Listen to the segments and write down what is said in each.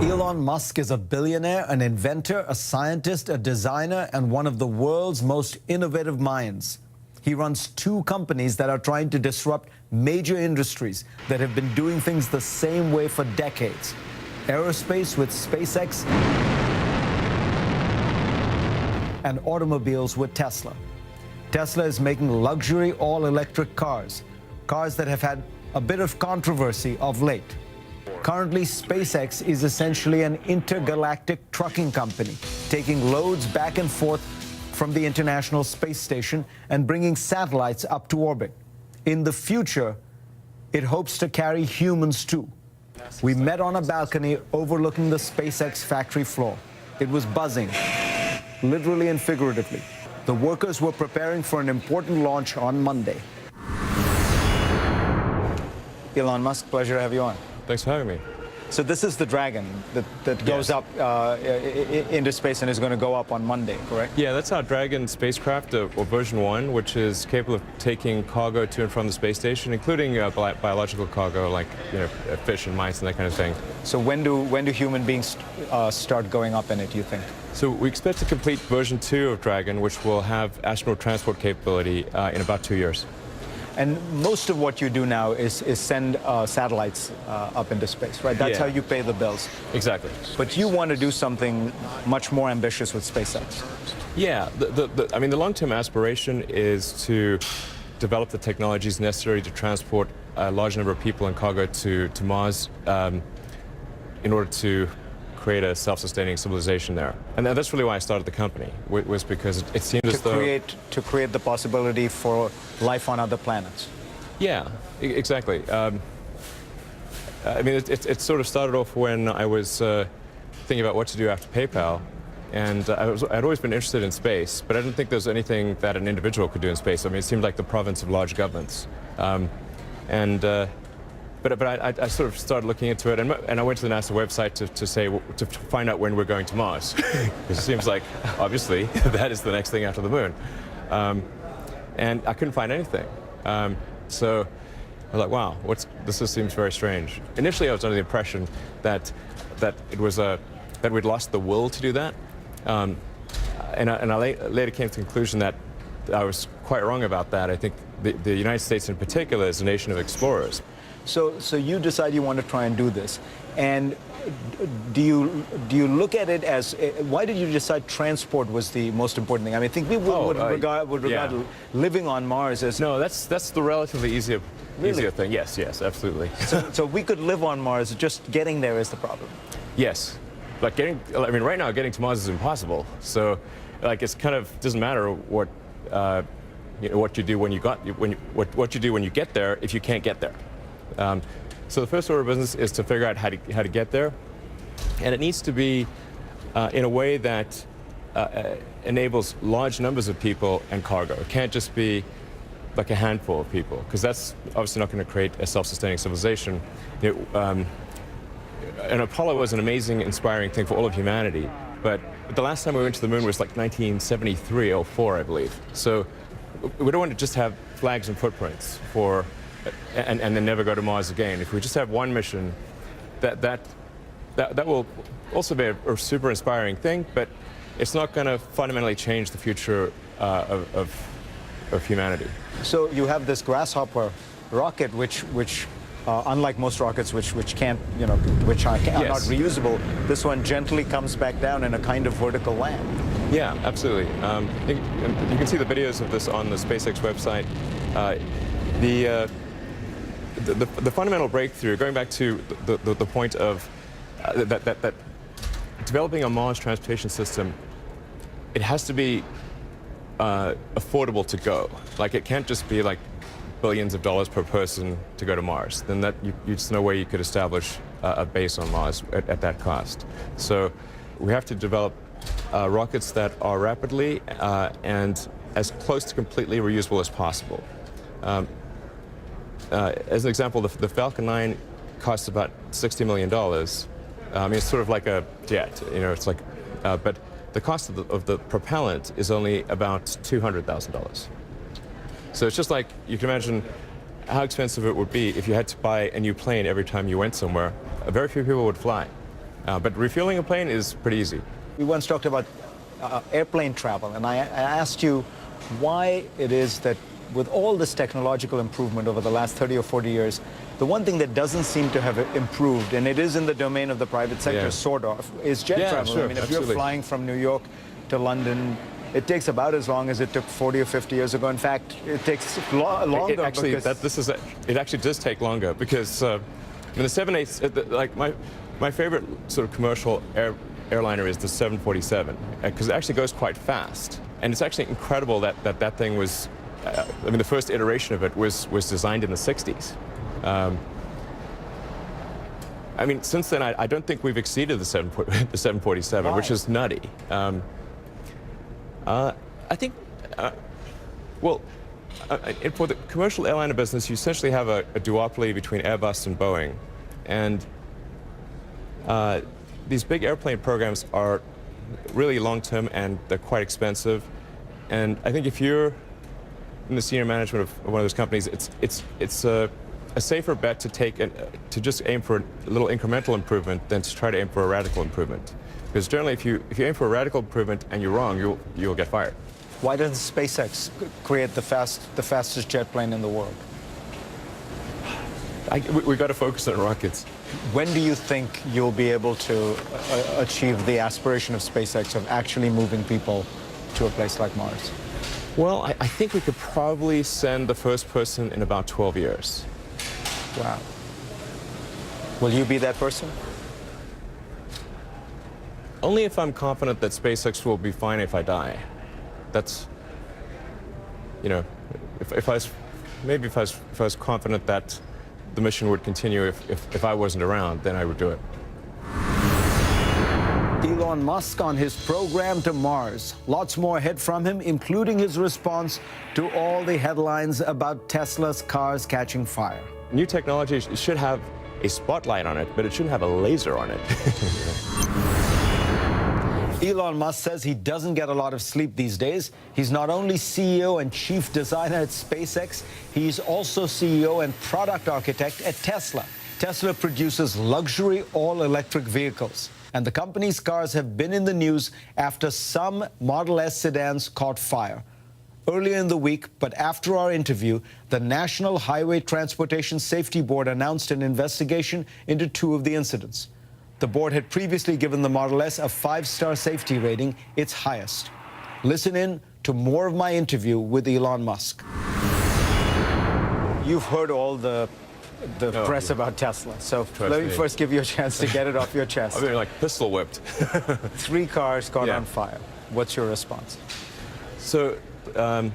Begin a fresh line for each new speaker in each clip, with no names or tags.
Elon Musk is a billionaire, an inventor, a scientist, a designer, and one of the world's most innovative minds. He runs two companies that are trying to disrupt major industries that have been doing things the same way for decades. Aerospace with SpaceX and automobiles with Tesla. Tesla is making luxury all-electric cars, cars that have had a bit of controversy of late. Currently, SpaceX is essentially an intergalactic trucking company, taking loads back and forth from the International Space Station and bringing satellites up to orbit. In the future, it hopes to carry humans too. We met on a balcony overlooking the SpaceX factory floor. It was buzzing, literally and figuratively. The workers were preparing for an important launch on Monday. Elon Musk, pleasure to have you on.
Thanks for having me.
So this is the Dragon that goes up into space and is going to go up on Monday, correct?
Yeah, that's our Dragon spacecraft, or version 1, which is capable of taking cargo to and from the space station, including biological cargo like fish and mice and that kind of thing.
So when do human beings start going up in it, do you think?
So we expect to complete version 2 of Dragon, which will have astronaut transport capability in about 2 years.
And most of what you do now is send satellites up into space, right? That's how you pay the bills.
Exactly.
But you want to do something much more ambitious with SpaceX.
Yeah, I mean, the long-term aspiration is to develop the technologies necessary to transport a large number of people and cargo to Mars in order to create a self-sustaining civilization there. And that's really why I started the company, was because it seemed as though...
To create the possibility for life on other planets.
Yeah, exactly. I mean, it sort of started off when I was thinking about what to do after PayPal, and I'd always been interested in space, but I didn't think there was anything that an individual could do in space. I mean, it seemed like the province of large governments. But I sort of started looking into it, and I went to the NASA website to find out when we're going to Mars. Because it seems like, obviously, that is the next thing after the moon. And I couldn't find anything. So I was like, wow, this just seems very strange. Initially, I was under the impression that it was that we'd lost the will to do that. And I later came to the conclusion that I was quite wrong about that. I think the United States in particular is a nation of explorers.
So you decide you want to try and do this, and do you look at it as why did you decide transport was the most important thing? I mean, I think we would regard living on Mars as
that's the relatively easier thing. Yes, absolutely.
So we could live on Mars. Just getting there is the problem.
Yes, like I mean, right now getting to Mars is impossible. So, like, it's kind of doesn't matter what what you do when you get there if you can't get there. So the first order of business is to figure out how to get there, and it needs to be in a way that enables large numbers of people and cargo. It can't just be like a handful of people, because that's obviously not going to create a self-sustaining civilization. And Apollo was an amazing, inspiring thing for all of humanity, but the last time we went to the moon was like 1973 or 4, I believe. So we don't want to just have flags and footprints and then never go to Mars again. If we just have one mission, that will also be a super inspiring thing, but it's not going to fundamentally change the future of humanity.
So you have this Grasshopper rocket, which unlike most rockets, which can't, which are not reusable, this one gently comes back down in a kind of vertical land.
Yeah, absolutely. You can see the videos of this on the SpaceX website. The fundamental breakthrough, going back to the point of that developing a Mars transportation system, it has to be affordable to go. Like, it can't just be like billions of dollars per person to go to Mars. Then there's no way you could establish a base on Mars at that cost. So we have to develop rockets that are rapidly and as close to completely reusable as possible. As an example, the Falcon 9 costs about $60 million. I mean, it's sort of like a jet, it's like, but the cost of the propellant is only about $200,000. So it's just like, you can imagine how expensive it would be if you had to buy a new plane every time you went somewhere. Very few people would fly. But refueling a plane is pretty easy.
We once talked about airplane travel, and I asked you why it is that with all this technological improvement over the last 30 or 40 years, the one thing that doesn't seem to have improved, and it is in the domain of the private sector, sort of, is jet travel.
Sure,
I mean, if
absolutely.
you're flying from New York to London, it takes about as long as it took 40 or 50 years ago. In fact, it takes longer.
It actually, it actually does take longer because I mean, the 787, like my favorite sort of commercial airliner is the 747 because it actually goes quite fast, and it's actually incredible that thing was. I mean, the first iteration of it was designed in the 60s. I mean, since then, I don't think we've exceeded the 747,
Why?
which is nutty. I think, well, for the commercial airliner business, you essentially have a duopoly between Airbus and Boeing. And these big airplane programs are really long-term and they're quite expensive. And I think if you're in the senior management of one of those companies, it's a safer bet to just aim for a little incremental improvement than to try to aim for a radical improvement. Because generally, if you aim for a radical improvement and you're wrong, you'll get fired.
Why doesn't SpaceX create the fastest jet plane in the world?
We've got to focus on rockets.
When do you think you'll be able to achieve the aspiration of SpaceX of actually moving people to a place like Mars?
Well, I think we could probably send the first person in about 12 years.
Wow. Will you be that person?
Only if I'm confident that SpaceX will be fine if I die. That's, you know, if I was confident that the mission would continue if I wasn't around, then I would do it.
Elon Musk on his program to Mars. Lots more ahead from him, including his response to all the headlines about Tesla's cars catching fire.
New technology should have a spotlight on it, but it shouldn't have a laser on it.
Elon Musk says he doesn't get a lot of sleep these days. He's not only CEO and chief designer at SpaceX, he's also CEO and product architect at Tesla. Tesla produces luxury all-electric vehicles, and the company's cars have been in the news after some Model S sedans caught fire. Earlier in the week, but after our interview, the National Highway Transportation Safety Board announced an investigation into two of the incidents. The board had previously given the Model S a 5-star safety rating, its highest. Listen in to more of my interview with Elon Musk. You've heard all the press about Tesla, so let me first give you a chance to get it off your chest.
I've been like pistol whipped.
3 cars caught on fire. What's your response?
So the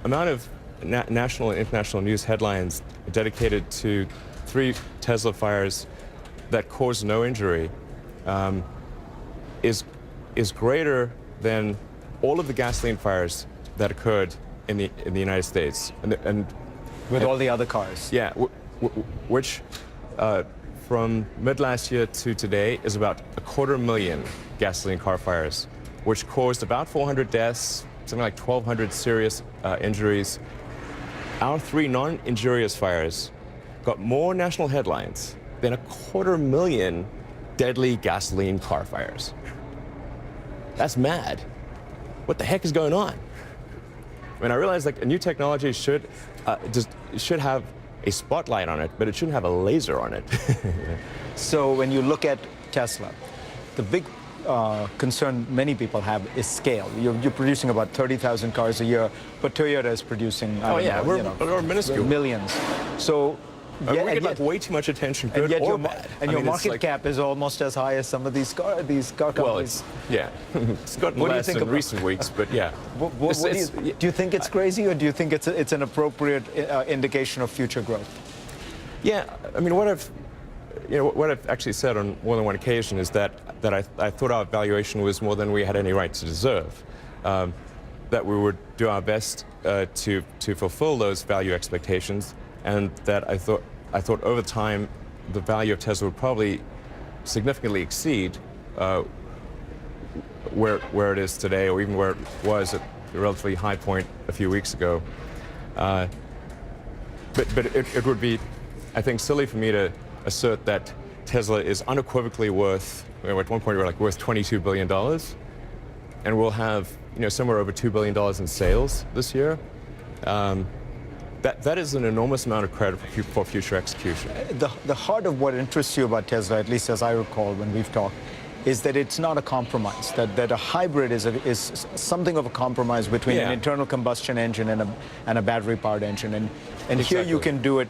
amount of national and international news headlines dedicated to 3 Tesla fires that caused no injury is greater than all of the gasoline fires that occurred in the United States, and
with all the other cars.
Yeah, which from mid last year to today is about 250,000 gasoline car fires, which caused about 400 deaths, something like 1,200 serious injuries. Our 3 non-injurious fires got more national headlines than 250,000 deadly gasoline car fires. That's mad. What the heck is going on? I mean, I realize like a new technology should have a spotlight on it, but it shouldn't have a laser on it.
So when you look at Tesla, the big concern many people have is scale. You're producing about 30,000 cars a year, but Toyota is producing
we're minuscule.
Millions. So
we get like way too much attention, good or bad.
And your market cap is almost as high as some of these car companies.
Well, it's gotten less in recent weeks, but yeah.
Do you think it's crazy, or do you think it's an appropriate indication of future growth?
Yeah, I mean, what I've actually said on more than one occasion is that I thought our valuation was more than we had any right to deserve. That we would do our best to fulfill those value expectations, and that I thought over time the value of Tesla would probably significantly exceed where it is today, or even where it was at a relatively high point a few weeks ago. But it would be, I think, silly for me to assert that Tesla is unequivocally worth, at one point we were like worth $22 billion. And we'll have somewhere over $2 billion in sales this year. That is an enormous amount of credit for future execution.
The heart of what interests you about Tesla, at least as I recall when we've talked, is that it's not a compromise, that a hybrid is something of a compromise between an internal combustion engine and a battery-powered engine. And
Exactly.
Here you can do it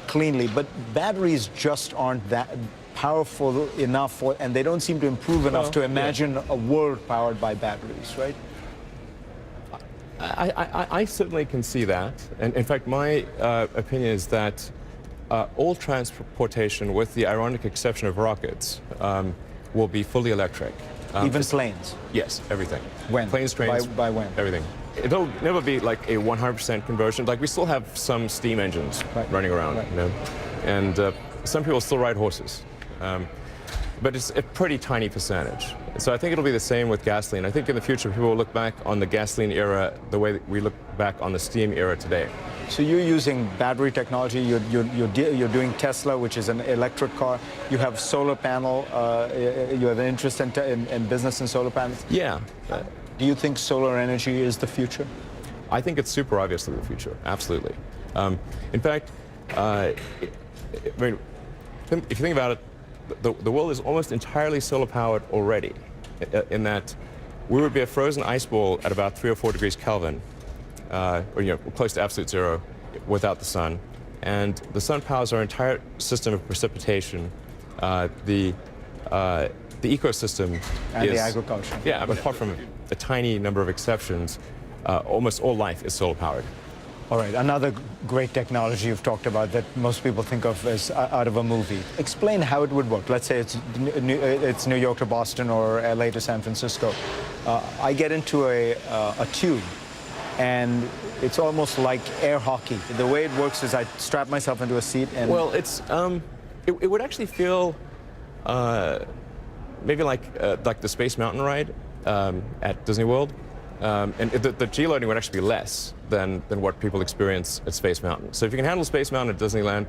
cleanly, but batteries just aren't that powerful enough, and they don't seem to improve enough to imagine a world powered by batteries, right?
I certainly can see that. And in fact, my opinion is that all transportation, with the ironic exception of rockets, will be fully electric.
Even planes?
Yes, everything.
When?
Planes, trains.
By when?
Everything. It'll never be like a 100% conversion. Like we still have some steam engines running around, and some people still ride horses. But it's a pretty tiny percentage. So I think it'll be the same with gasoline. I think in the future people will look back on the gasoline era the way that we look back on the steam era today.
So you're using battery technology. You're doing Tesla, which is an electric car. You have solar panel. You have an interest in business in solar panels.
Yeah.
Do you think solar energy is the future?
I think it's super obviously the future. Absolutely. In fact, I mean, if you think about it, the world is almost entirely solar powered already, in that we would be a frozen ice ball at about 3 or 4 degrees Kelvin, or close to absolute zero, without the sun. And the sun powers our entire system of precipitation. The ecosystem
and
is,
the agriculture.
Yeah, but apart from a tiny number of exceptions, almost all life is solar powered.
All right, another great technology you've talked about that most people think of as out of a movie. Explain how it would work. Let's say it's New York to Boston or LA to San Francisco. I get into a tube, and it's almost like air hockey. The way it works is I strap myself into a seat and...
Well, it would actually feel maybe like the Space Mountain ride at Disney World. And the G-loading would actually be less than what people experience at Space Mountain. So if you can handle Space Mountain at Disneyland,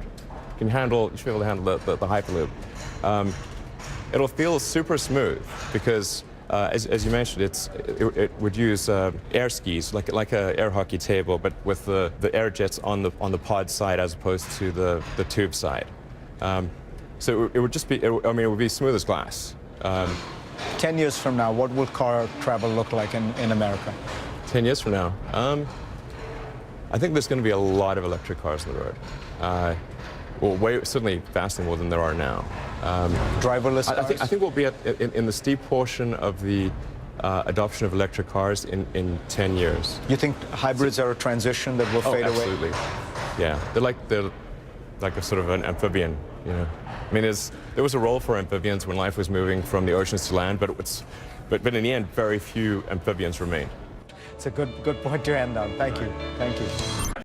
you should be able to handle the Hyperloop. It'll feel super smooth because, as you mentioned, it would use air skis, like a air hockey table, but with the air jets on the pod side as opposed to the tube side. So it would just be, it would be smooth as glass.
10 years from now, what will car travel look like in America?
10 years from now? I think there's going to be a lot of electric cars on the road. Well, certainly vastly more than there are now.
Driverless cars?
I think we'll be in the steep portion of the adoption of electric cars in 10 years.
You think hybrids are a transition that will fade away?
Absolutely. Yeah, they're like a sort of an amphibian, I mean, there was a role for amphibians when life was moving from the oceans to land, but in the end, very few amphibians remained.
It's a good point to end on. Thank you. Thank you.